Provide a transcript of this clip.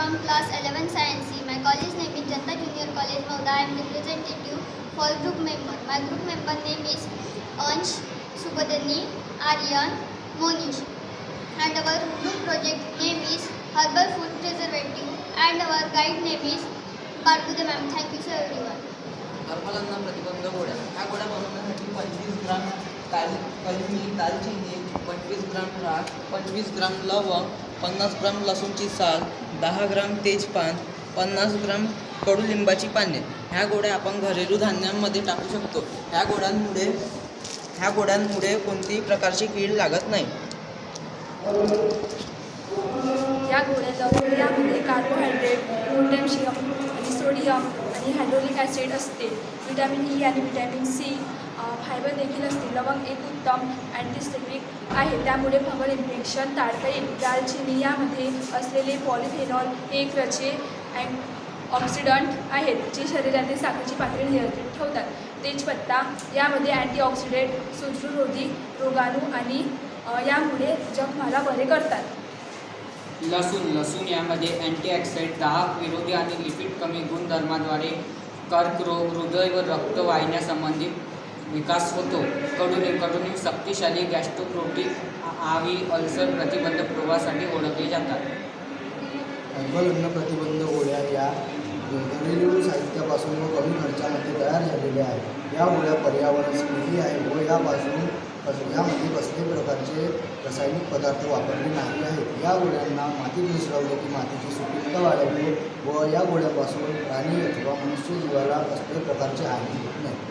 from class 11 Science C. My college name is Janta Junior College, Mauda. I am representative for group member. My group member name is Ansh, Subodhani, Aryan, Monish. And our group project name is Herbal Food Preservative. And our guide name is Bargude ma'am. Thank you, sir, everyone. हरफलांना प्रतिबंध गोळ्या. ह्या गोळ्या बनवण्यासाठी 25 ग्राम कलमी दालचिनी, 25 ग्राम राख, 25 ग्राम लवंग, 50 ग्राम लसूणची साल, 10 ग्राम तेजपान, 50 ग्राम कडुलिंबाची पाने. ह्या गोळ्या आपण घरेलू धान्यांमध्ये टाकू शकतो. ह्या गोळ्यांमुळे कोणतीही प्रकारची कीड लागत नाही. या गोळ्या यामध्ये कार्बोहायड्रेट, पोटॅशियम आणि सोडियम आणि हायड्रोलिक ॲसिड असते. विटॅमिन ई आणि विटॅमिन सी, फायबर देखील असते. लवंग एक उत्तम अँटीसेप्टिक आहे, त्यामुळे फंगल इन्फेक्शन टाळता येईल. दालचिनी यामध्ये असलेले पॉलिफेनॉल हे एक त्वचे ऑक्सिडंट आहेत, जे शरीरातील साखरेची पातळी नियंत्रित ठेवतात. तेजपत्ता यामध्ये अँटीऑक्सिडेंट, सूक्ष्मरोधी रोगाणू आणि यामुळे जखमाला बरे करतात. लसूण यामध्ये अँटीऑक्सिडंट, दाह विरोधी आणि लिपिड कमी गुणधर्माद्वारे कर्करोग, हृदय व रक्तवाहिन्यासंबंधी विकास होतो. कडुलिंब शक्तिशाली गॅस्ट्रोप्रोटिक आवी अल्सर प्रतिबंध प्रवाहासाठी ओळखले जातात. हर्बल अन्न प्रतिबंध गोळ्या या घरेलू साहित्यापासून व कमी खर्चामध्ये तयार झालेल्या आहेत. या गोळ्या पर्यावरण स्नेही आहे व यामध्ये कसल्याही प्रकारचे रासायनिक पदार्थ वापरले नाही आहेत. या गोळ्यांना मातीत मिसळवले की मातीची सुपीकता वाढवते व या गोळ्यापासून प्राणी अथवा मनुष्य जीवाला कसल्याही प्रकारचे हानी होत नाही.